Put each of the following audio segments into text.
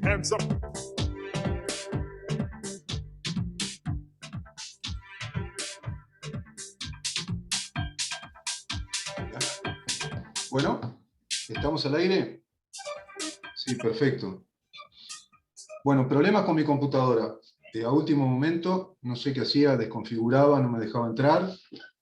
hands up. Bueno, ¿estamos al aire? Sí, perfecto. Bueno, problemas con mi computadora. A último momento, no sé qué hacía, desconfiguraba, no me dejaba entrar.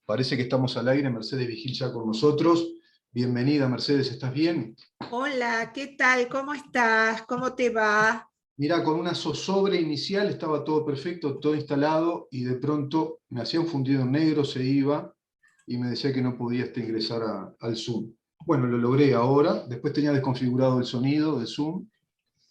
Parece que estamos al aire. Mercedes Vigil ya con nosotros. Bienvenida, Mercedes, ¿estás bien? Hola, ¿qué tal? ¿Cómo estás? ¿Cómo te va? Mirá, con una zozobra inicial estaba todo perfecto, todo instalado, y de pronto me hacía un fundido en negro, se iba, y me decía que no podía ingresar al Zoom. Bueno, lo logré ahora. Después tenía desconfigurado el sonido de Zoom.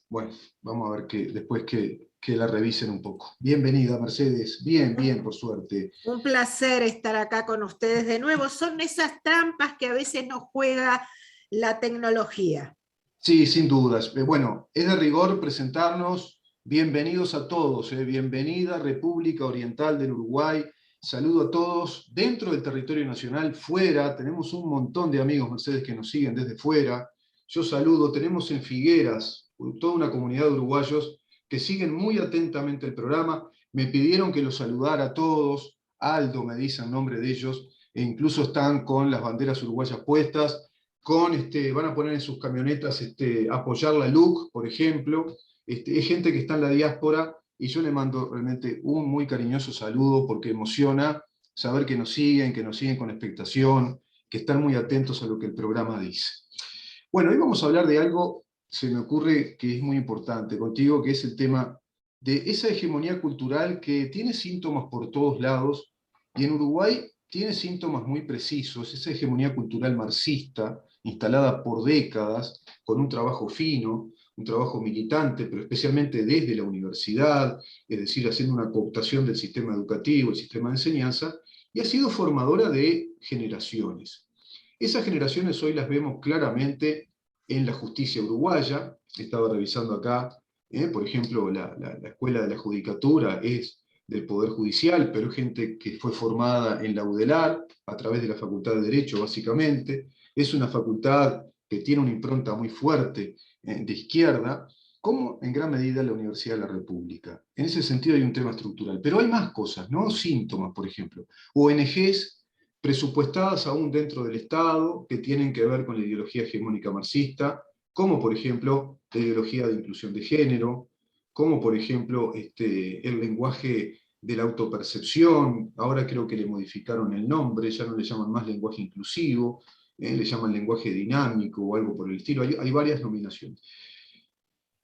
Bueno, vamos a ver después que la revisen un poco. Bienvenida, Mercedes. Bien, bien, por suerte. Un placer estar acá con ustedes de nuevo. Son esas trampas que a veces nos juega la tecnología. Sí, sin dudas. Bueno, es de rigor presentarnos. Bienvenidos a todos. Bienvenida, República Oriental del Uruguay. Saludo a todos dentro del territorio nacional, fuera. Tenemos un montón de amigos, Mercedes, que nos siguen desde fuera. Yo saludo. Tenemos en Figueras toda una comunidad de uruguayos que siguen muy atentamente el programa. Me pidieron que los saludara a todos. Aldo me dice en nombre de ellos, e incluso están con las banderas uruguayas puestas. Van a poner en sus camionetas apoyar la LUC, por ejemplo. Es gente que está en la diáspora, y yo le mando realmente un muy cariñoso saludo, porque emociona saber que nos siguen con expectación, que están muy atentos a lo que el programa dice. Bueno, hoy vamos a hablar de algo, se me ocurre que es muy importante contigo, que es el tema de esa hegemonía cultural que tiene síntomas por todos lados, y en Uruguay tiene síntomas muy precisos, esa hegemonía cultural marxista, instalada por décadas, con un trabajo fino, un trabajo militante, pero especialmente desde la universidad, es decir, haciendo una cooptación del sistema educativo, el sistema de enseñanza, y ha sido formadora de generaciones. Esas generaciones hoy las vemos claramente en la justicia uruguaya. Estaba revisando acá, por ejemplo, la Escuela de la Judicatura es del Poder Judicial, pero es gente que fue formada en la UDELAR, a través de la Facultad de Derecho, básicamente. Es una facultad que tiene una impronta muy fuerte de izquierda, como en gran medida la Universidad de la República. En ese sentido hay un tema estructural. Pero hay más cosas, ¿no? Síntomas, por ejemplo. ONGs presupuestadas aún dentro del Estado, que tienen que ver con la ideología hegemónica marxista, como por ejemplo la ideología de inclusión de género, como por ejemplo el lenguaje de la autopercepción. Ahora creo que le modificaron el nombre, ya no le llaman más lenguaje inclusivo, le llaman lenguaje dinámico o algo por el estilo. Hay varias nominaciones.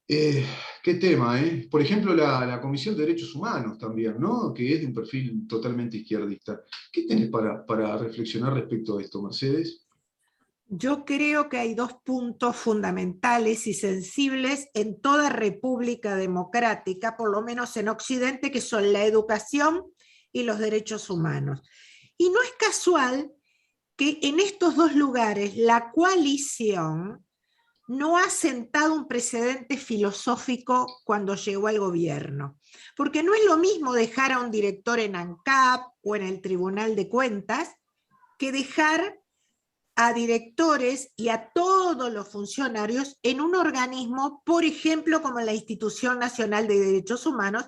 ¿Qué tema? Por ejemplo, la Comisión de Derechos Humanos también, ¿no? Que es de un perfil totalmente izquierdista. ¿Qué tenés para reflexionar respecto a esto, Mercedes? Yo creo que hay dos puntos fundamentales y sensibles en toda república democrática, por lo menos en Occidente, que son la educación y los derechos humanos. Y no es casual que en estos dos lugares la coalición no ha sentado un precedente filosófico cuando llegó al gobierno. Porque no es lo mismo dejar a un director en ANCAP o en el Tribunal de Cuentas que dejar a directores y a todos los funcionarios en un organismo, por ejemplo, como la Institución Nacional de Derechos Humanos,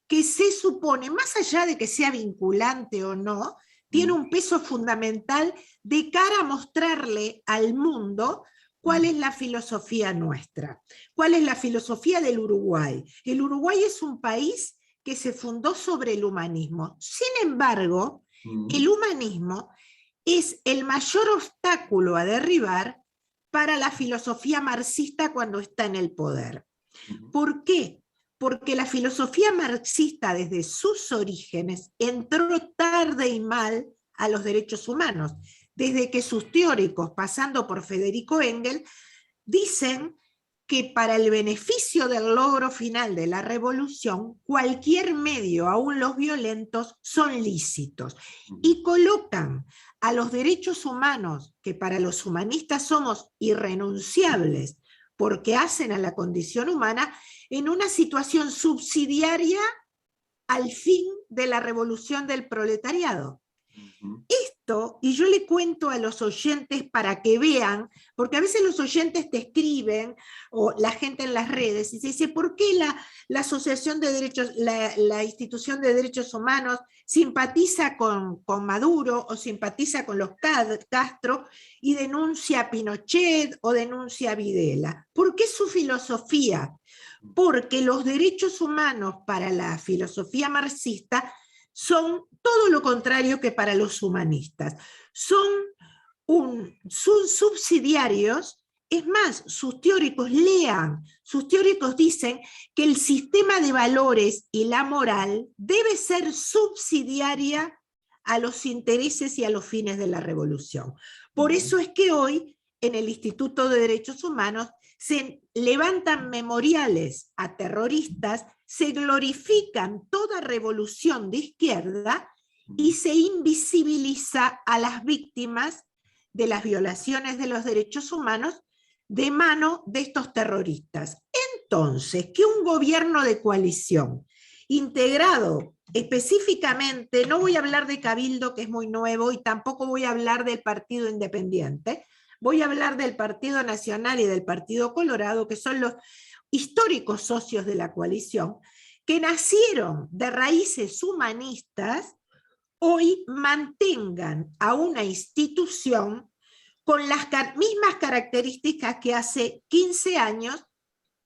que se supone, más allá de que sea vinculante o no, tiene un peso fundamental de cara a mostrarle al mundo cuál es la filosofía nuestra, cuál es la filosofía del Uruguay. El Uruguay es un país que se fundó sobre el humanismo. Sin embargo, el humanismo es el mayor obstáculo a derribar para la filosofía marxista cuando está en el poder. ¿Por qué? Porque la filosofía marxista desde sus orígenes entró tarde y mal a los derechos humanos, desde que sus teóricos, pasando por Federico Engels, dicen que para el beneficio del logro final de la revolución, cualquier medio, aún los violentos, son lícitos. Y colocan a los derechos humanos, que para los humanistas somos irrenunciables, porque hacen a la condición humana, en una situación subsidiaria al fin de la revolución del proletariado. esto, y yo le cuento a los oyentes para que vean, porque a veces los oyentes te escriben, o la gente en las redes, y se dice, ¿por qué la Asociación de Derechos, la Institución de Derechos Humanos simpatiza con Maduro o simpatiza con los Castro y denuncia a Pinochet o denuncia a Videla? ¿Por qué su filosofía? Porque los derechos humanos para la filosofía marxista son todo lo contrario que para los humanistas. Son subsidiarios. Es más, sus teóricos sus teóricos dicen que el sistema de valores y la moral debe ser subsidiaria a los intereses y a los fines de la revolución. Por eso es que hoy en el Instituto de Derechos Humanos se levantan memoriales a terroristas, se glorifican toda revolución de izquierda y se invisibiliza a las víctimas de las violaciones de los derechos humanos de mano de estos terroristas. Entonces, que un gobierno de coalición integrado específicamente, no voy a hablar de Cabildo, que es muy nuevo, y tampoco voy a hablar del Partido Independiente, voy a hablar del Partido Nacional y del Partido Colorado, que son los históricos socios de la coalición, que nacieron de raíces humanistas, hoy mantengan a una institución con las mismas características que hace 15 años,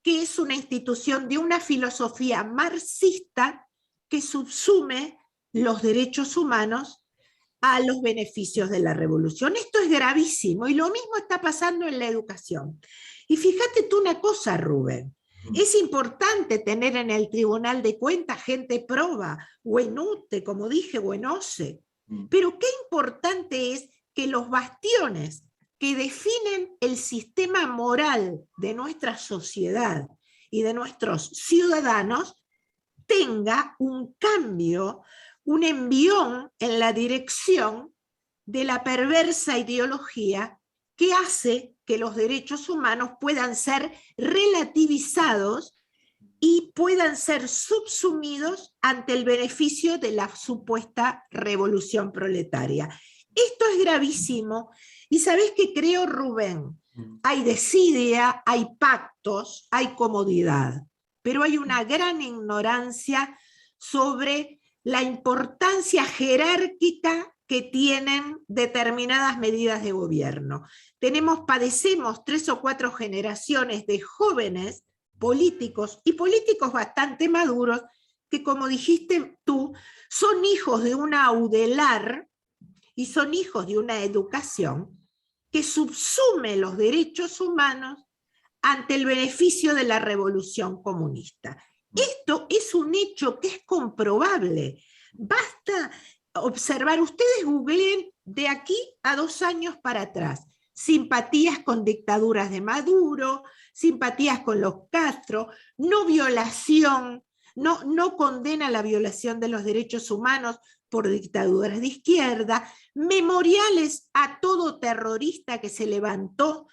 que es una institución de una filosofía marxista que subsume los derechos humanos a los beneficios de la revolución. Esto es gravísimo, y lo mismo está pasando en la educación. Y fíjate tú una cosa, Rubén, es importante tener en el Tribunal de Cuentas gente proba, o en UTE, como dije, o en OCE, pero qué importante es que los bastiones que definen el sistema moral de nuestra sociedad y de nuestros ciudadanos tenga un cambio, un envión en la dirección de la perversa ideología que hace que los derechos humanos puedan ser relativizados y puedan ser subsumidos ante el beneficio de la supuesta revolución proletaria. Esto es gravísimo, y ¿sabés qué creo, Rubén? Hay desidia, hay pactos, hay comodidad, pero hay una gran ignorancia sobre la importancia jerárquica que tienen determinadas medidas de gobierno. Padecemos 3 o 4 generaciones de jóvenes políticos, y políticos bastante maduros, que, como dijiste tú, son hijos de una audelar y son hijos de una educación que subsume los derechos humanos ante el beneficio de la revolución comunista. Esto es un hecho que es comprobable. Basta observar, ustedes googleen de aquí a 2 años para atrás, simpatías con dictaduras de Maduro, simpatías con los Castro, no violación, no condena la violación de los derechos humanos por dictaduras de izquierda, memoriales a todo terrorista que se levantó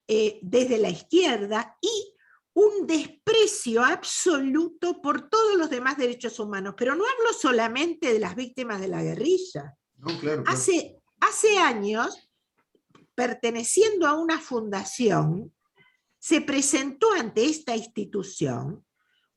desde la izquierda, y un desprecio absoluto por todos los demás derechos humanos. Pero no hablo solamente de las víctimas de la guerrilla. No, claro. Hace años, perteneciendo a una fundación, se presentó ante esta institución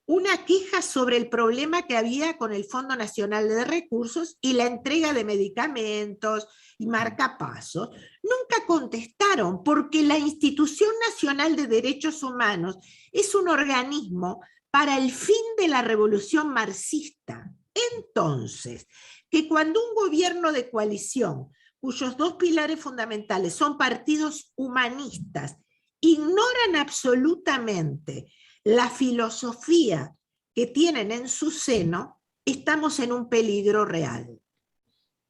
una queja sobre el problema que había con el Fondo Nacional de Recursos y la entrega de medicamentos y marcapasos. Nunca contestaron, porque la Institución Nacional de Derechos Humanos es un organismo para el fin de la revolución marxista. Entonces, que cuando un gobierno de coalición, cuyos 2 pilares fundamentales son partidos humanistas, ignoran absolutamente la filosofía que tienen en su seno, estamos en un peligro real.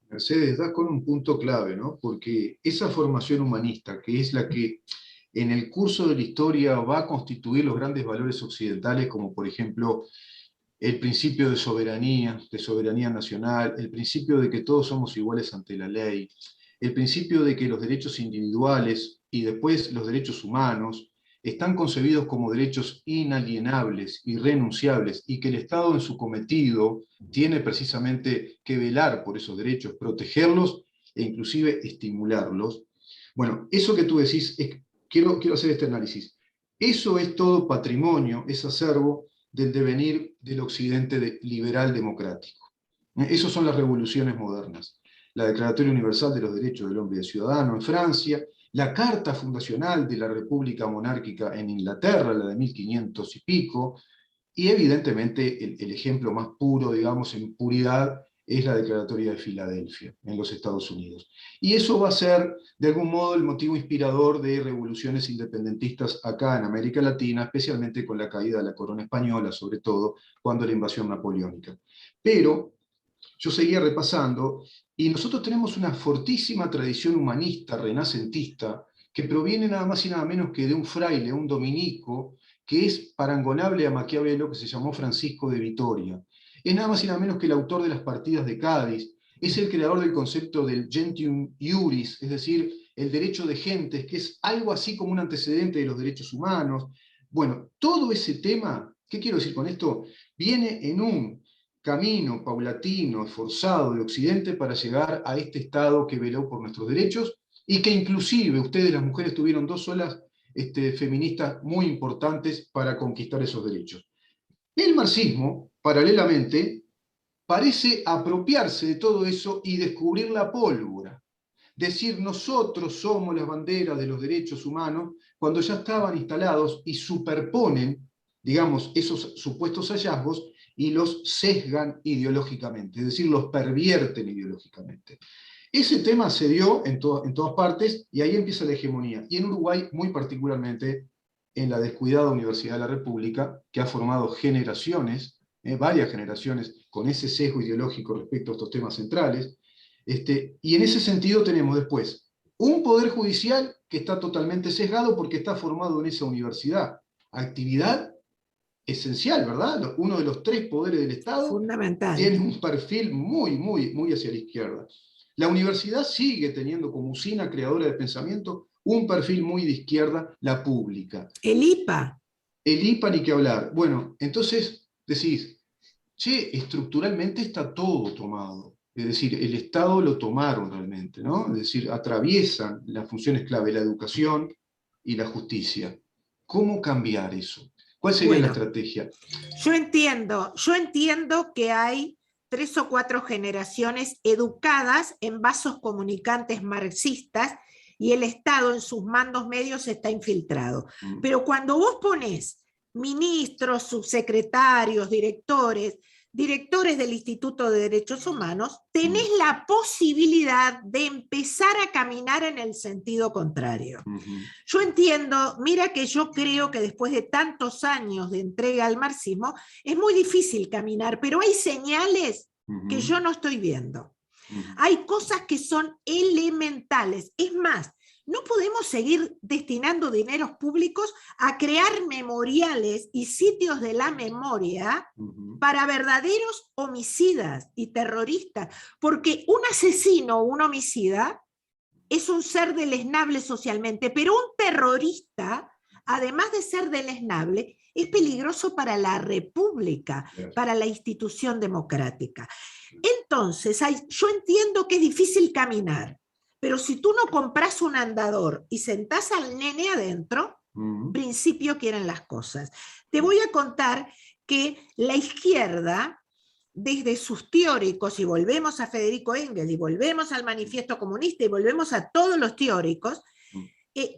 Mercedes, das con un punto clave, ¿no? Porque esa formación humanista, que es la que en el curso de la historia va a constituir los grandes valores occidentales, como por ejemplo el principio de soberanía nacional, el principio de que todos somos iguales ante la ley, el principio de que los derechos individuales y después los derechos humanos están concebidos como derechos inalienables, irrenunciables, y que el Estado en su cometido tiene precisamente que velar por esos derechos, protegerlos e inclusive estimularlos. Bueno, eso que tú decís, quiero hacer este análisis. Eso es todo patrimonio, es acervo del devenir del occidente liberal democrático. Esas son las revoluciones modernas. La Declaratoria Universal de los Derechos del Hombre y del Ciudadano en Francia, la Carta Fundacional de la República Monárquica en Inglaterra, la de 1500 y pico, y evidentemente el ejemplo más puro, digamos, en puridad, es la Declaratoria de Filadelfia, en los Estados Unidos. Y eso va a ser, de algún modo, el motivo inspirador de revoluciones independentistas acá en América Latina, especialmente con la caída de la corona española, sobre todo, cuando la invasión napoleónica. Pero yo seguía repasando, y nosotros tenemos una fortísima tradición humanista, renacentista, que proviene nada más y nada menos que de un fraile, un dominico, que es parangonable a Maquiavelo, que se llamó Francisco de Vitoria. Es nada más y nada menos que el autor de las partidas de Cádiz, es el creador del concepto del gentium iuris, es decir, el derecho de gentes, que es algo así como un antecedente de los derechos humanos. Bueno, todo ese tema, ¿qué quiero decir con esto? Viene en un camino paulatino, esforzado de Occidente para llegar a este Estado que veló por nuestros derechos y que inclusive ustedes, las mujeres, tuvieron dos olas feministas muy importantes para conquistar esos derechos. El marxismo, paralelamente, parece apropiarse de todo eso y descubrir la pólvora. Decir nosotros somos las banderas de los derechos humanos cuando ya estaban instalados y superponen, digamos, esos supuestos hallazgos y los sesgan ideológicamente, es decir, los pervierten ideológicamente. Ese tema se dio en todas partes y ahí empieza la hegemonía. Y en Uruguay, muy particularmente, en la descuidada Universidad de la República, que ha formado generaciones, varias generaciones, con ese sesgo ideológico respecto a estos temas centrales. Y en ese sentido tenemos después un poder judicial que está totalmente sesgado porque está formado en esa universidad. Actividad esencial, ¿verdad? Uno de los tres poderes del Estado Fundamental. tiene un perfil muy hacia la izquierda. La universidad sigue teniendo como usina creadora de pensamiento un perfil muy de izquierda, la pública. El IPA. El IPA ni que hablar. Bueno, entonces decís, che, estructuralmente está todo tomado. Es decir, el Estado lo tomaron realmente, ¿no? Es decir, atraviesan las funciones clave, la educación y la justicia. ¿Cómo cambiar eso? ¿Cuál sería la estrategia? Yo entiendo que hay 3 o 4 generaciones educadas en vasos comunicantes marxistas y el Estado en sus mandos medios está infiltrado. Pero cuando vos ponés ministros, subsecretarios, directores del Instituto de Derechos Humanos, tenés la posibilidad de empezar a caminar en el sentido contrario. Yo entiendo, mira que yo creo que después de tantos años de entrega al marxismo, es muy difícil caminar, pero hay señales que yo no estoy viendo. Hay cosas que son elementales. Es más, no podemos seguir destinando dineros públicos a crear memoriales y sitios de la memoria para verdaderos homicidas y terroristas, porque un asesino o un homicida es un ser deleznable socialmente, pero un terrorista, además de ser deleznable, es peligroso para la república, para la institución democrática. Entonces, yo entiendo que es difícil caminar, pero si tú no compras un andador y sentás al nene adentro, principio quieren las cosas. Te voy a contar que la izquierda, desde sus teóricos, y volvemos a Federico Engels, y volvemos al Manifiesto Comunista, y volvemos a todos los teóricos,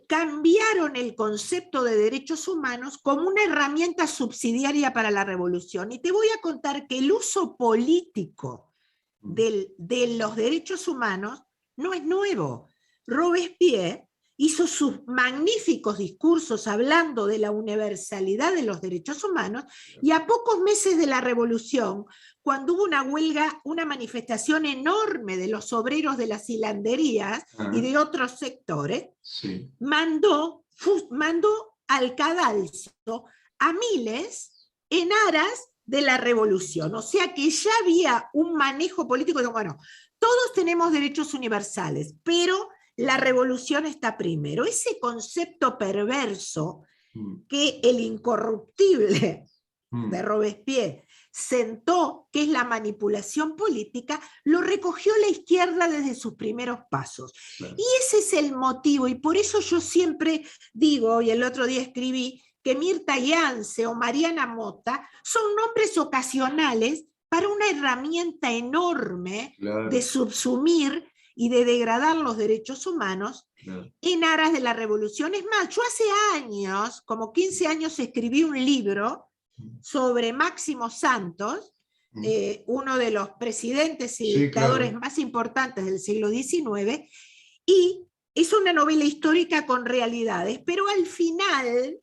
cambiaron el concepto de derechos humanos como una herramienta subsidiaria para la revolución. Y te voy a contar que el uso político de los derechos humanos no es nuevo. Robespierre hizo sus magníficos discursos hablando de la universalidad de los derechos humanos, y a pocos meses de la revolución, cuando hubo una huelga, una manifestación enorme de los obreros de las hilanderías y de otros sectores, mandó al cadalso a miles en aras de la revolución. O sea que ya había un manejo político de, bueno, todos tenemos derechos universales, pero la revolución está primero. Ese concepto perverso que el incorruptible de Robespierre sentó, que es la manipulación política, lo recogió la izquierda desde sus primeros pasos. Claro. Y ese es el motivo, y por eso yo siempre digo, y el otro día escribí, que Mirta Yance o Mariana Mota son nombres ocasionales para una herramienta enorme Claro. de subsumir y de degradar los derechos humanos, claro, en aras de la revolución. Es más, yo hace años, como 15 años, escribí un libro sobre Máximo Santos, uno de los presidentes y dictadores más importantes del siglo XIX, y es una novela histórica con realidades, pero al final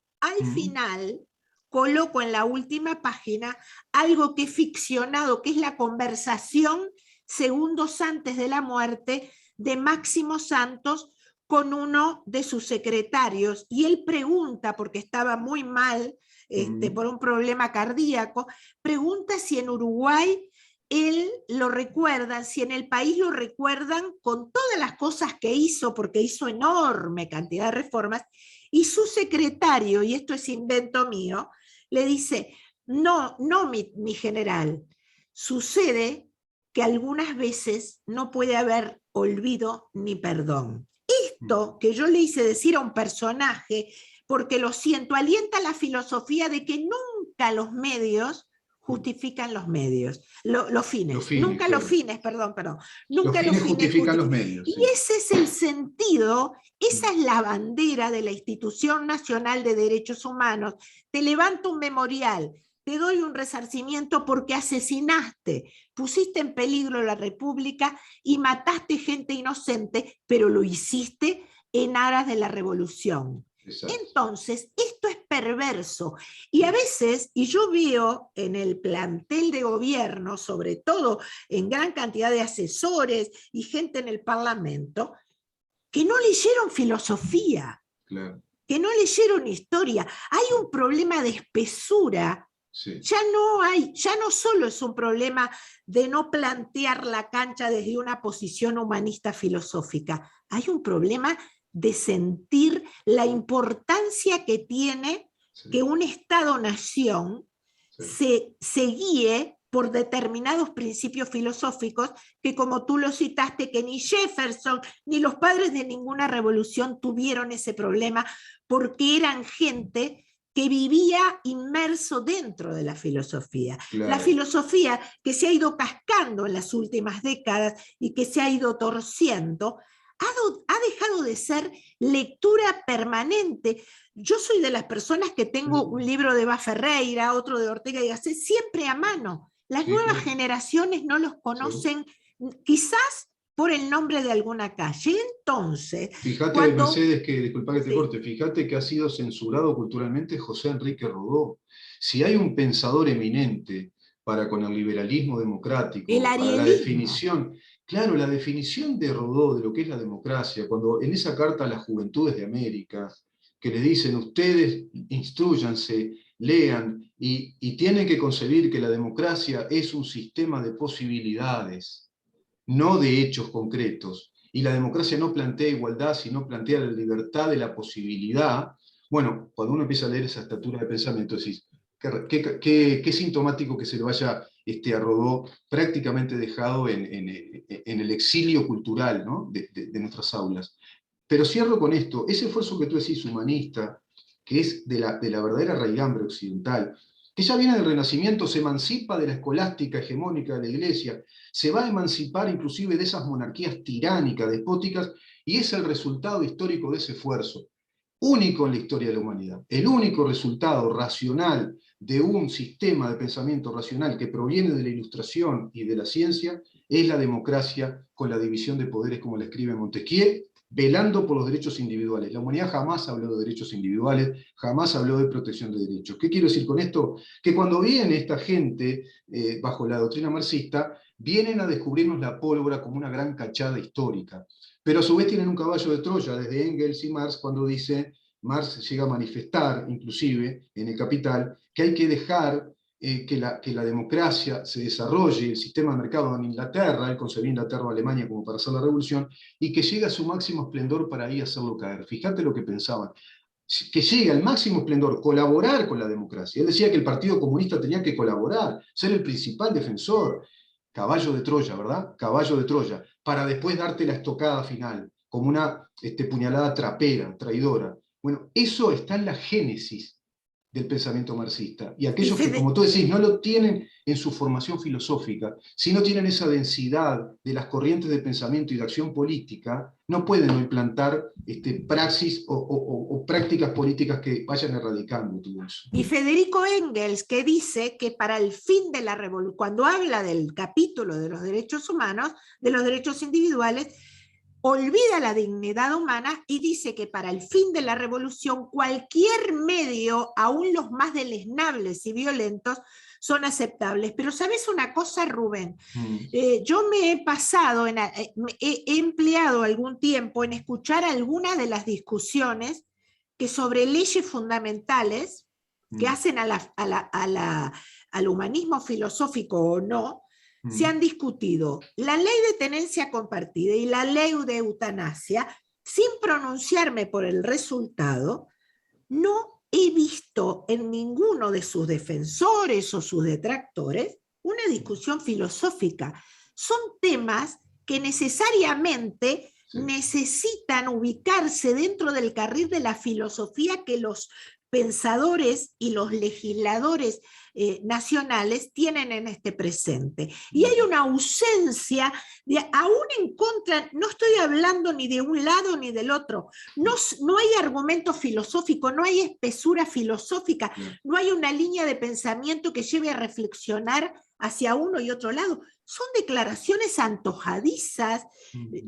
coloco en la última página algo que es ficcionado, que es la conversación segundos antes de la muerte de Máximo Santos con uno de sus secretarios, y él pregunta, porque estaba muy mal, por un problema cardíaco, pregunta si en Uruguay él lo recuerdan, si en el país lo recuerdan con todas las cosas que hizo, porque hizo enorme cantidad de reformas, y su secretario, y esto es invento mío, le dice, no, mi general, sucede que algunas veces no puede haber olvido ni perdón. Esto que yo le hice decir a un personaje, porque lo siento, alienta la filosofía de que nunca los medios justifican los medios, los fines, nunca claro. los fines, perdón, nunca los fines justifican los medios. Y sí, ese es el sentido, esa es la bandera de la Institución Nacional de Derechos Humanos. Te levanto un memorial, te doy un resarcimiento porque asesinaste, pusiste en peligro la República y mataste gente inocente, pero lo hiciste en aras de la revolución. Exacto. Entonces, esto es perverso. Y a veces, y yo veo en el plantel de gobierno, sobre todo en gran cantidad de asesores y gente en el Parlamento, que no leyeron filosofía, claro, que no leyeron historia. Hay un problema de espesura. Sí. Ya no solo es un problema de no plantear la cancha desde una posición humanista filosófica, hay un problema de sentir la importancia que tiene, sí, que un Estado-nación, sí, se guíe por determinados principios filosóficos que, como tú lo citaste, que ni Jefferson ni los padres de ninguna revolución tuvieron ese problema, porque eran gente que vivía inmerso dentro de la filosofía. Claro. La filosofía que se ha ido cascando en las últimas décadas y que se ha ido torciendo, ha dejado de ser lectura permanente. Yo soy de las personas que tengo un libro de Bá Ferreira, otro de Ortega y Gasset, siempre a mano. Las nuevas generaciones no los conocen, quizás por el nombre de alguna calle. Entonces, fíjate, Mercedes, que, disculpa que te corte, fíjate que ha sido censurado culturalmente José Enrique Rodó. Si hay un pensador eminente para con el liberalismo democrático, para la definición, claro, la definición de Rodó de lo que es la democracia, cuando en esa carta a las juventudes de América, que le dicen, ustedes instrúyanse, lean, y tienen que concebir que la democracia es un sistema de posibilidades, no de hechos concretos. Y la democracia no plantea igualdad, sino plantea la libertad de la posibilidad. Bueno, cuando uno empieza a leer esa estatura de pensamiento, decís, qué sintomático que se lo haya a Rodó prácticamente dejado en el exilio cultural, ¿no?, de nuestras aulas. Pero cierro con esto, ese esfuerzo que tú decís humanista, que es de la verdadera raigambre occidental, que ya viene del Renacimiento, se emancipa de la escolástica hegemónica de la Iglesia, se va a emancipar inclusive de esas monarquías tiránicas, despóticas, y es el resultado histórico de ese esfuerzo, único en la historia de la humanidad. El único resultado racional de un sistema de pensamiento racional que proviene de la Ilustración y de la ciencia es la democracia con la división de poderes, como la escribe Montesquieu, velando por los derechos individuales. La humanidad jamás habló de derechos individuales, jamás habló de protección de derechos. ¿Qué quiero decir con esto? Que cuando viene esta gente, bajo la doctrina marxista, vienen a descubrirnos la pólvora como una gran cachada histórica. Pero a su vez tienen un caballo de Troya, desde Engels y Marx, cuando dice, Marx llega a manifestar, inclusive, en el Capital, que hay que dejar que la democracia se desarrolle, el sistema de mercado en Inglaterra, él concebía Inglaterra o Alemania como para hacer la revolución, y que llegue a su máximo esplendor para ahí hacerlo caer. Fíjate lo que pensaban. que llegue al máximo esplendor, colaborar con la democracia. Él decía que el Partido Comunista tenía que colaborar, ser el principal defensor, caballo de Troya, ¿verdad? Caballo de Troya, para después darte la estocada final, como una puñalada trapera, traidora. Bueno, eso está en la génesis del pensamiento marxista. Y Y aquellos que, Fede- como tú decís, no lo tienen en su formación filosófica, si no tienen esa densidad de las corrientes de pensamiento y de acción política, no pueden no implantar praxis o prácticas políticas que vayan erradicando todo eso. Y Federico Engels, que dice que para el fin de la revolución, cuando habla del capítulo de los derechos humanos, de los derechos individuales, olvida la dignidad humana y dice que para el fin de la revolución cualquier medio, aún los más deleznables y violentos, son aceptables. Pero ¿sabes una cosa, Rubén? Yo me he pasado, he empleado algún tiempo en escuchar algunas de las discusiones que sobre leyes fundamentales que hacen al humanismo filosófico o no, se han discutido la ley de tenencia compartida y la ley de eutanasia, sin pronunciarme por el resultado. No he visto en ninguno de sus defensores o sus detractores una discusión filosófica. Son temas que necesariamente necesitan ubicarse dentro del carril de la filosofía que los pensadores y los legisladores nacionales tienen en este presente. Y hay una ausencia, aún en contra, no estoy hablando ni de un lado ni del otro, no hay argumento filosófico, no hay espesura filosófica, no hay una línea de pensamiento que lleve a reflexionar hacia uno y otro lado. Son declaraciones antojadizas,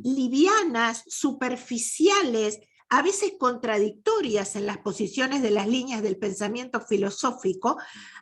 livianas, superficiales, a veces contradictorias en las posiciones de las líneas del pensamiento filosófico.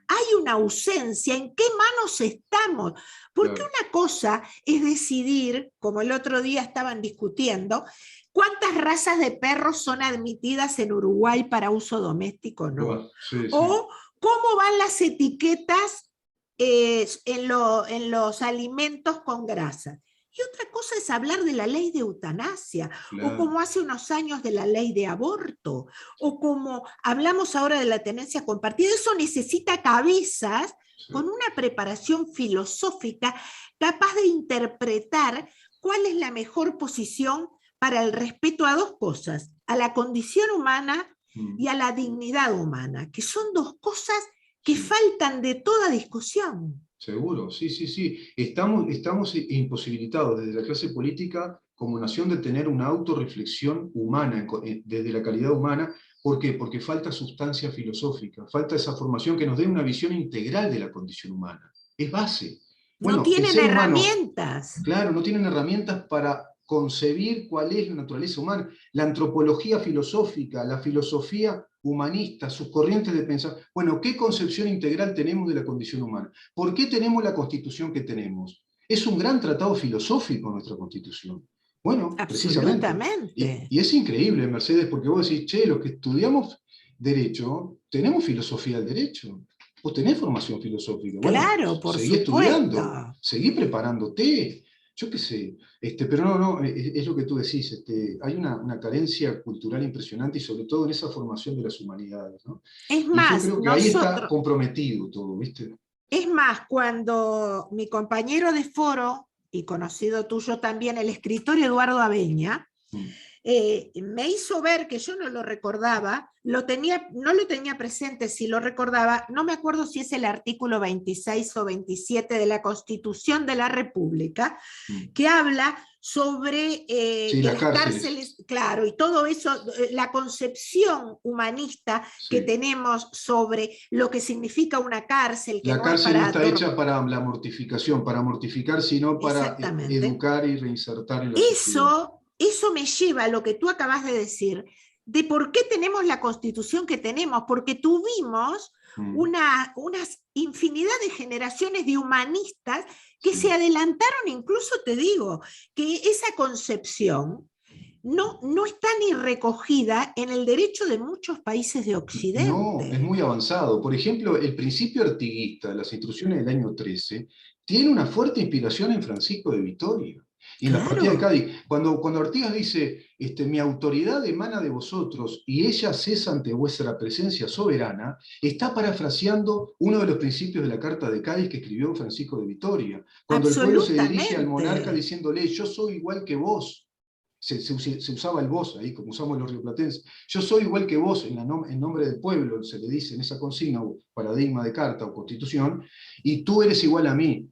Hay una ausencia. ¿En qué manos estamos? Porque una cosa es decidir, como el otro día estaban discutiendo, cuántas razas de perros son admitidas en Uruguay para uso doméstico o no. O cómo van las etiquetas en los alimentos con grasa. Y otra cosa es hablar de la ley de eutanasia, o como hace unos años de la ley de aborto, o como hablamos ahora de la tenencia compartida. Eso necesita cabezas con una preparación filosófica capaz de interpretar cuál es la mejor posición para el respeto a dos cosas, a la condición humana y a la dignidad humana, que son dos cosas que faltan de toda discusión. Seguro, sí, sí, sí. Estamos imposibilitados desde la clase política como nación de tener una autorreflexión humana, desde la calidad humana. ¿Por qué? Porque falta sustancia filosófica, falta esa formación que nos dé una visión integral de la condición humana. Es base. Bueno, no tienen herramientas. Claro, no tienen herramientas para concebir cuál es la naturaleza humana. La antropología filosófica, la filosofía humanista, sus corrientes de pensamiento. Bueno, ¿qué concepción integral tenemos de la condición humana? ¿Por qué tenemos la Constitución que tenemos? Es un gran tratado filosófico nuestra Constitución. Bueno, precisamente. Y es increíble, Mercedes, porque vos decís, che, los que estudiamos Derecho, tenemos filosofía del derecho. Vos tenés formación filosófica. Bueno, claro, por seguí supuesto. Estudiando, seguí preparándote. Yo qué sé, pero no, es lo que tú decís, hay una carencia cultural impresionante y sobre todo en esa formación de las humanidades, ¿no? Es más, y yo creo que ahí está comprometido todo, ¿viste? Es más, cuando mi compañero de foro, y conocido tuyo también, el escritor Eduardo Abeña, me hizo ver que yo no lo recordaba, no lo tenía presente, si lo recordaba, no me acuerdo si es el artículo 26 o 27 de la Constitución de la República, que habla sobre sí, las cárceles, claro, y todo eso, la concepción humanista que tenemos sobre lo que significa una cárcel. Que la cárcel no está hecha para la mortificación, para mortificar, sino para educar y reinsertar en la sociedad. Eso me lleva a lo que tú acabas de decir, de por qué tenemos la Constitución que tenemos, porque tuvimos una infinidad de generaciones de humanistas que se adelantaron, incluso te digo, que esa concepción no está ni recogida en el derecho de muchos países de Occidente. No, es muy avanzado. Por ejemplo, el principio artiguista de las instrucciones del año 13 tiene una fuerte inspiración en Francisco de Vitoria. Y en la partida de Claro, Cádiz, cuando Artigas dice, mi autoridad emana de vosotros y ella cesa ante vuestra presencia soberana, está parafraseando uno de los principios de la Carta de Cádiz que escribió Francisco de Vitoria, cuando el pueblo se dirige al monarca absolutamente. diciéndole, yo soy igual que vos. Se usaba el vos ahí, como usamos los rioplatenses. Yo soy igual que vos en nombre del pueblo, se le dice en esa consigna o paradigma de carta o constitución, y tú eres igual a mí.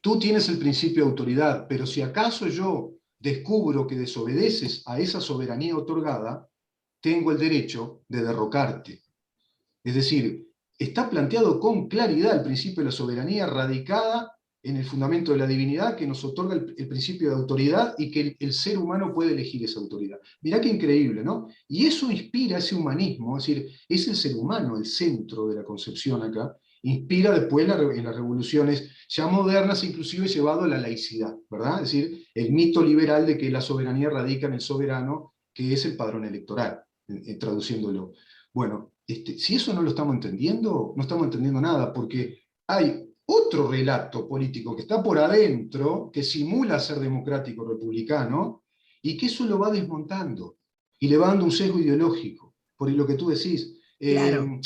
Tú tienes el principio de autoridad, pero si acaso yo descubro que desobedeces a esa soberanía otorgada, tengo el derecho de derrocarte. Es decir, está planteado con claridad el principio de la soberanía radicada en el fundamento de la divinidad que nos otorga el principio de autoridad y que el ser humano puede elegir esa autoridad. Mirá qué increíble, ¿no? Y eso inspira ese humanismo, es decir, es el ser humano el centro de la concepción acá, inspira después en las revoluciones ya modernas, inclusive llevado a la laicidad, ¿verdad? Es decir, el mito liberal de que la soberanía radica en el soberano, que es el padrón electoral, traduciéndolo. Bueno, si eso no lo estamos entendiendo, no estamos entendiendo nada, porque hay otro relato político que está por adentro, que simula ser democrático republicano, y que eso lo va desmontando, y le va dando un sesgo ideológico, por lo que tú decís. Claro.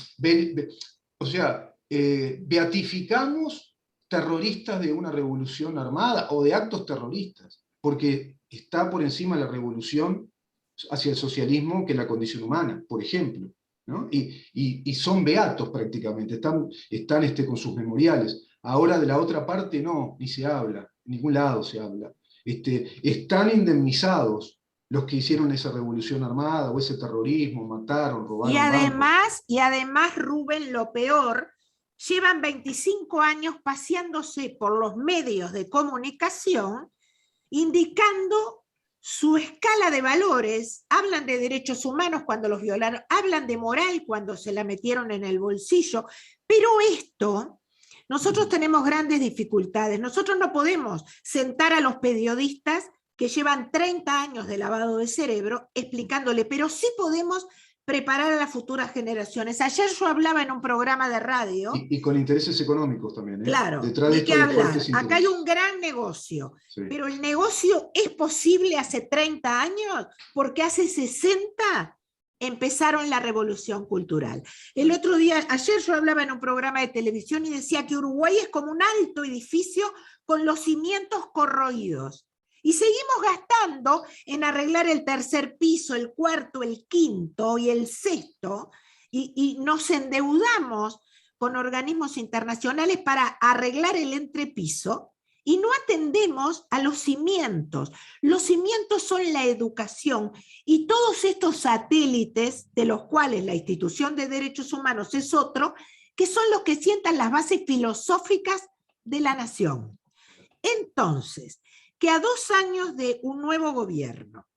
O sea, beatificamos terroristas de una revolución armada o de actos terroristas, porque está por encima la revolución hacia el socialismo que la condición humana, por ejemplo. ¿No? Y son beatos prácticamente, están con sus memoriales. Ahora de la otra parte no, ni se habla, en ningún lado se habla. Están indemnizados los que hicieron esa revolución armada o ese terrorismo, mataron, robaron bancos. Y además, Rubén, lo peor, llevan 25 años paseándose por los medios de comunicación indicando su escala de valores, hablan de derechos humanos cuando los violaron, hablan de moral cuando se la metieron en el bolsillo, pero esto, nosotros tenemos grandes dificultades, nosotros no podemos sentar a los periodistas que llevan 30 años de lavado de cerebro explicándole, pero sí podemos preparar a las futuras generaciones. Ayer yo hablaba en un programa de radio. Y con intereses económicos también, ¿eh? Claro, Detrás de ni esto qué hay hablar. fuertes Acá hay intereses. un gran negocio, Sí. pero el negocio es posible hace 30 años porque hace 60 empezaron la revolución cultural. El otro día, ayer yo hablaba en un programa de televisión y decía que Uruguay es como un alto edificio con los cimientos corroídos. Y seguimos gastando en arreglar el tercer piso, el cuarto, el quinto y el sexto, y nos endeudamos con organismos internacionales para arreglar el entrepiso y no atendemos a los cimientos. Los cimientos son la educación y todos estos satélites, de los cuales la institución de derechos humanos es otro, que son los que sientan las bases filosóficas de la nación. Entonces, que a 2 años de un nuevo gobierno,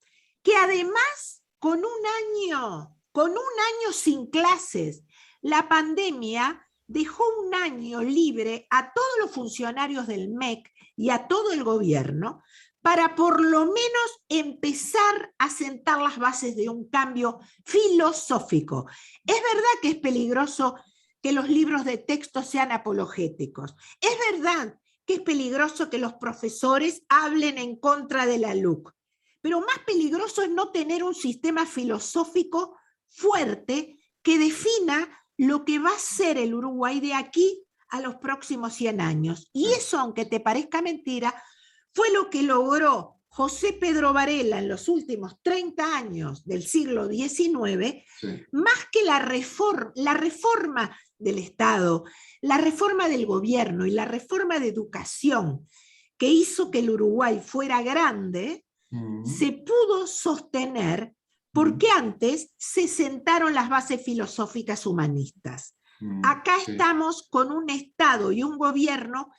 que además con un año sin clases, la pandemia dejó un año libre a todos los funcionarios del MEC y a todo el gobierno para por lo menos empezar a sentar las bases de un cambio filosófico. Es verdad que es peligroso que los libros de texto sean apologéticos. Es verdad que es peligroso que los profesores hablen en contra de la LUC. Pero más peligroso es no tener un sistema filosófico fuerte que defina lo que va a ser el Uruguay de aquí a los próximos 100 años. Y eso, aunque te parezca mentira, fue lo que logró José Pedro Varela en los últimos 30 años del siglo XIX, sí, más que la reforma del Estado, la reforma del gobierno y la reforma de educación que hizo que el Uruguay fuera grande, se pudo sostener porque antes se sentaron las bases filosóficas humanistas. Acá sí, estamos con un Estado y un gobierno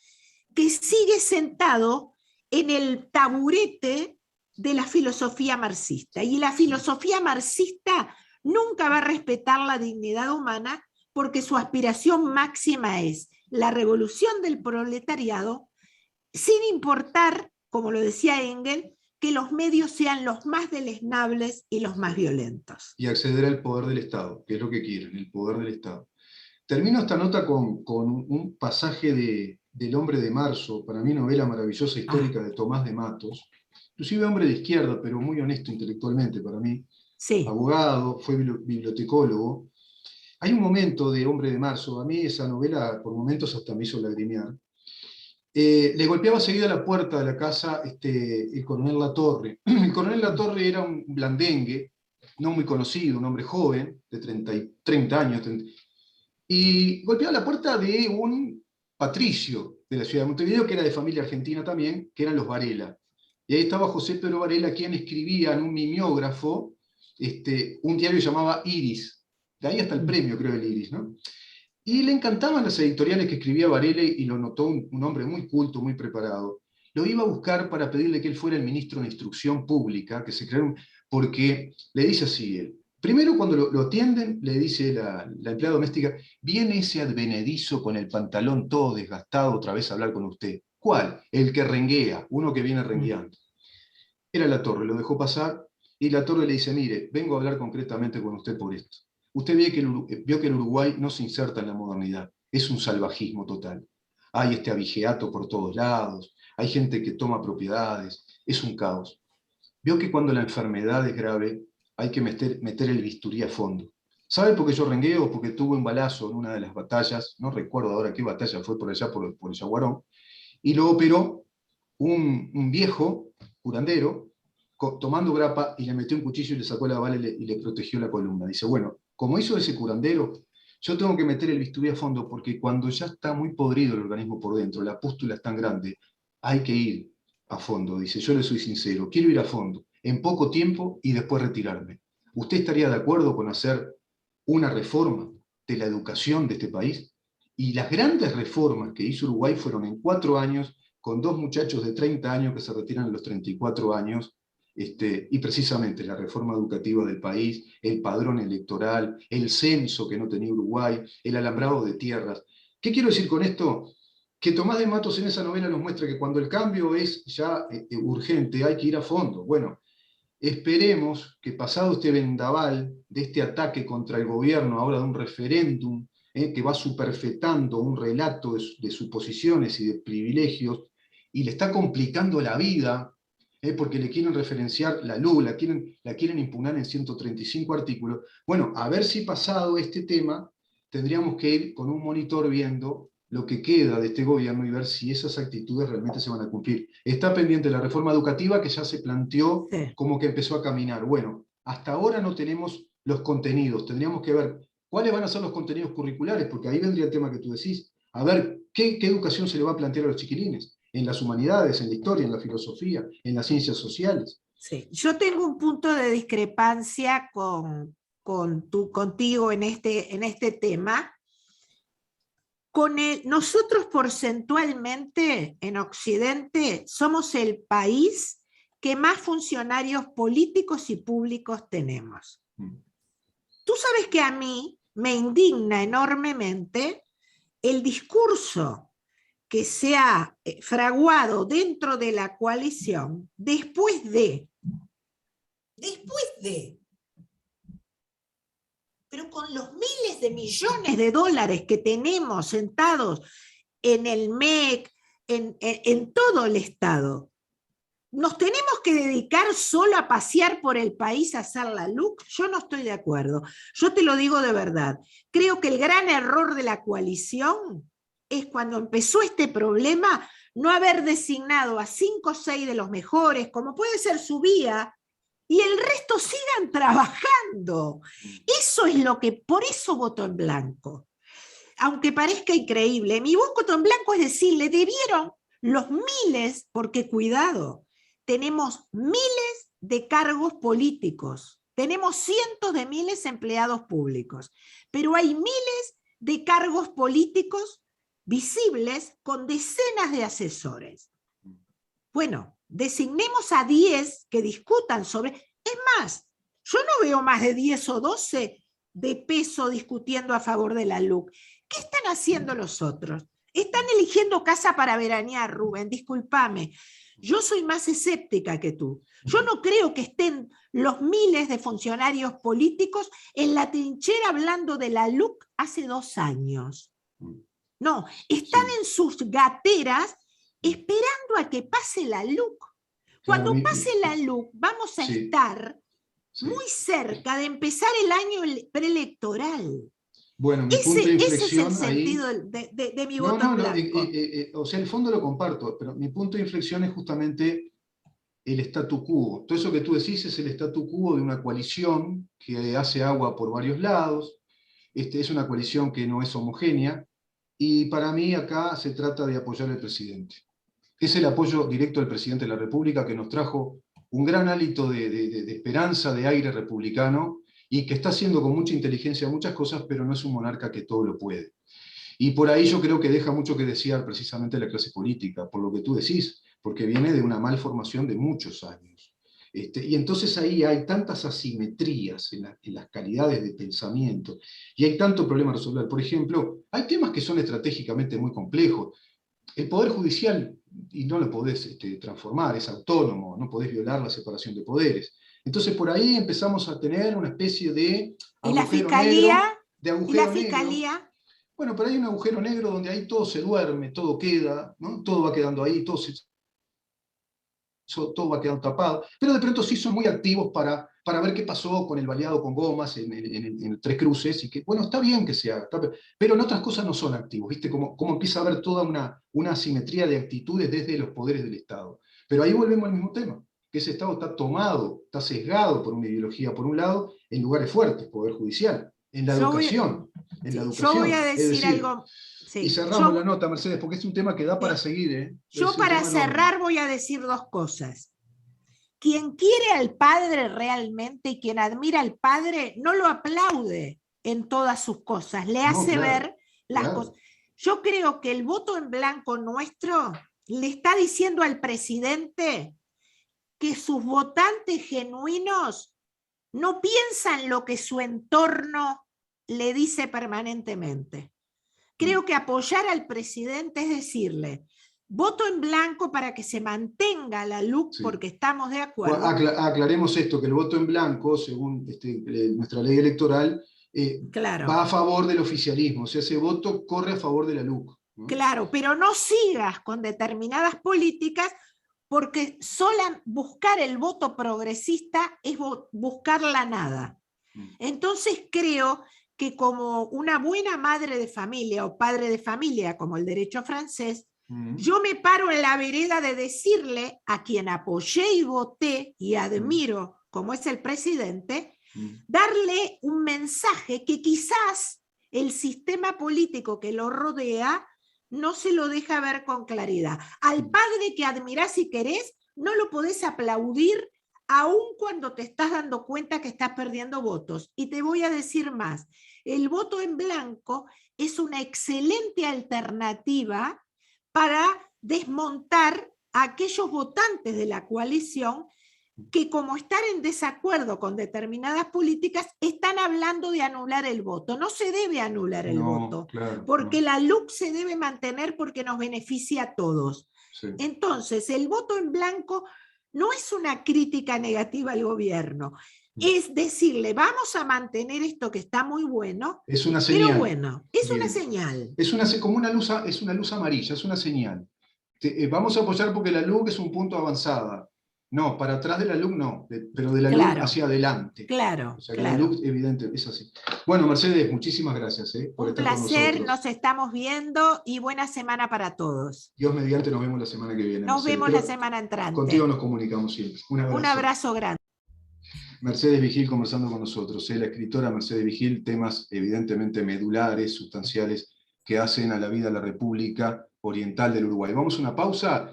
que sigue sentado en el taburete de la filosofía marxista. Y la filosofía marxista nunca va a respetar la dignidad humana porque su aspiración máxima es la revolución del proletariado, sin importar, como lo decía Engels, que los medios sean los más deleznables y los más violentos. Y acceder al poder del Estado, que es lo que quieren, el poder del Estado. Termino esta nota con un pasaje del Hombre de Marzo, para mí novela maravillosa histórica de Tomás de Matos, inclusive hombre de izquierda, pero muy honesto intelectualmente para mí, Sí. abogado, fue bibliotecólogo. Hay un momento de Hombre de Marzo, a mí esa novela por momentos hasta me hizo lagrimear. Le golpeaba seguida la puerta de la casa el coronel Latorre. El coronel Latorre era un blandengue, no muy conocido, un hombre joven, de 30 años, y golpeaba la puerta de un patricio de la ciudad de Montevideo, que era de familia argentina también, que eran los Varela. Y ahí estaba José Pedro Varela, quien escribía en un mimeógrafo un diario que llamaba Iris. De ahí hasta el premio, creo, el Iris, ¿no? Y le encantaban las editoriales que escribía Varela y lo notó un hombre muy culto, muy preparado. Lo iba a buscar para pedirle que él fuera el ministro de Instrucción Pública, que se creó, porque le dice así él. Primero, cuando lo atienden, le dice la empleada doméstica, viene ese advenedizo con el pantalón todo desgastado otra vez a hablar con usted. ¿Cuál? El que renguea, uno que viene rengueando. Era Latorre, lo dejó pasar y Latorre le dice, mire, vengo a hablar concretamente con usted por esto. Usted vio que el Uruguay no se inserta en la modernidad, es un salvajismo total. Hay este abigeato por todos lados, hay gente que toma propiedades, es un caos. Vio que cuando la enfermedad es grave hay que meter el bisturí a fondo. ¿Sabe por qué yo rengueo? Porque tuve un balazo en una de las batallas, no recuerdo ahora qué batalla fue por allá, por el Yaguarón, y lo operó un viejo curandero tomando grapa y le metió un cuchillo y le sacó la bala y le protegió la columna. Dice, bueno, como hizo ese curandero, yo tengo que meter el bisturí a fondo porque cuando ya está muy podrido el organismo por dentro, la pústula es tan grande, hay que ir a fondo. Dice, yo le soy sincero, quiero ir a fondo, en poco tiempo y después retirarme. ¿Usted estaría de acuerdo con hacer una reforma de la educación de este país? Y las grandes reformas que hizo Uruguay fueron en 4 años, con 2 muchachos de 30 años que se retiran a los 34 años, y precisamente la reforma educativa del país, el padrón electoral, el censo que no tenía Uruguay, el alambrado de tierras. ¿Qué quiero decir con esto? Que Tomás de Matos en esa novela nos muestra que cuando el cambio es ya urgente, hay que ir a fondo. Bueno, esperemos que pasado este vendaval de este ataque contra el gobierno, ahora de un referéndum, que va superfetando un relato de suposiciones y de privilegios, y le está complicando la vida, porque le quieren referenciar la LUC, la quieren impugnar en 135 artículos. Bueno, a ver si pasado este tema, tendríamos que ir con un monitor viendo lo que queda de este gobierno y ver si esas actitudes realmente se van a cumplir. Está pendiente la reforma educativa que ya se planteó Sí. como que empezó a caminar. Bueno, hasta ahora no tenemos los contenidos, tendríamos que ver cuáles van a ser los contenidos curriculares, porque ahí vendría el tema que tú decís, a ver qué educación se le va a plantear a los chiquilines, en las humanidades, en la historia, en la filosofía, en las ciencias sociales. Sí. Yo tengo un punto de discrepancia contigo en este tema. Nosotros porcentualmente en Occidente somos el país que más funcionarios políticos y públicos tenemos. Tú sabes que a mí me indigna enormemente el discurso que se ha fraguado dentro de la coalición después de, pero con los miles de millones de dólares que tenemos sentados en el MEC, en todo el Estado, ¿nos tenemos que dedicar solo a pasear por el país a hacer la LUC? Yo no estoy de acuerdo. Yo te lo digo de verdad. Creo que el gran error de la coalición es cuando empezó este problema no haber designado a 5 o 6 de los mejores, como puede ser su vía, y el resto sigan trabajando. Eso es lo que, por eso voto en blanco. Aunque parezca increíble, mi voto en blanco es decir, le debieron los miles, porque cuidado, tenemos miles de cargos políticos, tenemos cientos de miles de empleados públicos, pero hay miles de cargos políticos visibles con decenas de asesores. Bueno, designemos a 10 que discutan sobre... Es más, yo no veo más de 10 o 12 de peso discutiendo a favor de la LUC. ¿Qué están haciendo los otros? Están eligiendo casa para veranear, Rubén, discúlpame. Yo soy más escéptica que tú. Yo no creo que estén los miles de funcionarios políticos en la trinchera hablando de la LUC hace 2 años. No, están en sus gateras esperando a que pase la LUC. Cuando pase la LUC, vamos a estar muy cerca de empezar el año preelectoral. Bueno, mi punto de inflexión ese es el sentido de mi voto en blanco. O sea, el fondo lo comparto, pero mi punto de inflexión es justamente el statu quo. Todo eso que tú decís es el statu quo de una coalición que hace agua por varios lados. Es una coalición que no es homogénea, y para mí acá se trata de apoyar al presidente. Es el apoyo directo del presidente de la República que nos trajo un gran hálito de esperanza, de aire republicano, y que está haciendo con mucha inteligencia muchas cosas, pero no es un monarca que todo lo puede. Y por ahí yo creo que deja mucho que desear precisamente la clase política, por lo que tú decís, porque viene de una malformación de muchos años. Y entonces ahí hay tantas asimetrías en las calidades de pensamiento, y hay tanto problema a resolver. Por ejemplo, hay temas que son estratégicamente muy complejos. El Poder Judicial, y no lo podés transformar, es autónomo, no podés violar la separación de poderes. Entonces por ahí empezamos a tener una especie de agujero negro. ¿Y la fiscalía? Bueno, pero hay un agujero negro donde ahí todo se duerme, todo queda, ¿no? Todo va quedando ahí, todo va quedando tapado, pero de pronto sí son muy activos para ver qué pasó con el baleado con gomas en Tres Cruces, y que, bueno, está bien que se haga, pero en otras cosas no son activos, ¿viste? Como empieza a haber toda una asimetría de actitudes desde los poderes del Estado. Pero ahí volvemos al mismo tema, que ese Estado está tomado, está sesgado por una ideología, por un lado, en lugares fuertes, Poder Judicial, en la educación. Yo voy a decir algo. Sí, y cerramos la nota, Mercedes, porque es un tema que da para seguir. Yo para cerrar voy a decir dos cosas. Quien quiere al padre realmente y quien admira al padre no lo aplaude en todas sus cosas, le hace ver las cosas. Yo creo que el voto en blanco nuestro le está diciendo al presidente que sus votantes genuinos no piensan lo que su entorno le dice permanentemente. Creo que apoyar al presidente es decirle, voto en blanco para que se mantenga la LUC, porque estamos de acuerdo. Aclaremos esto, que el voto en blanco, según nuestra ley electoral, va a favor del oficialismo, o sea, ese voto corre a favor de la LUC, ¿no? Claro, pero no sigas con determinadas políticas, porque buscar el voto progresista es buscar la nada. Entonces creo que como una buena madre de familia o padre de familia, como el derecho francés, yo me paro en la vereda de decirle a quien apoyé y voté y admiro, como es el presidente, darle un mensaje que quizás el sistema político que lo rodea no se lo deja ver con claridad. Al padre que admirás y querés, no lo podés aplaudir aun cuando te estás dando cuenta que estás perdiendo votos. Y te voy a decir más, el voto en blanco es una excelente alternativa para desmontar a aquellos votantes de la coalición que, como están en desacuerdo con determinadas políticas, están hablando de anular el voto. No se debe anular el voto, porque la LUC se debe mantener porque nos beneficia a todos. Sí. Entonces, el voto en blanco no es una crítica negativa al gobierno, es decirle, vamos a mantener esto que está muy bueno, es una señal. Pero bueno, es una señal. Como una luz, es una luz amarilla, es una señal. Vamos a apoyar porque la LUC es un punto avanzada. No, para atrás de la LUC no, pero de la LUC hacia adelante. Claro, o sea, que la LUC, evidente, es así. Bueno, Mercedes, muchísimas gracias por estar con nosotros. Un placer, nos estamos viendo y buena semana para todos. Dios mediante, nos vemos la semana que viene. Nos vemos la semana entrante. Contigo nos comunicamos siempre. Un abrazo grande. Mercedes Vigil conversando con nosotros, la escritora Mercedes Vigil, temas evidentemente medulares, sustanciales, que hacen a la vida de la República Oriental del Uruguay. Vamos a una pausa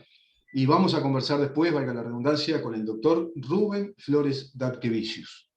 y vamos a conversar después, valga la redundancia, con el doctor Rubén Flores Dapkevicius.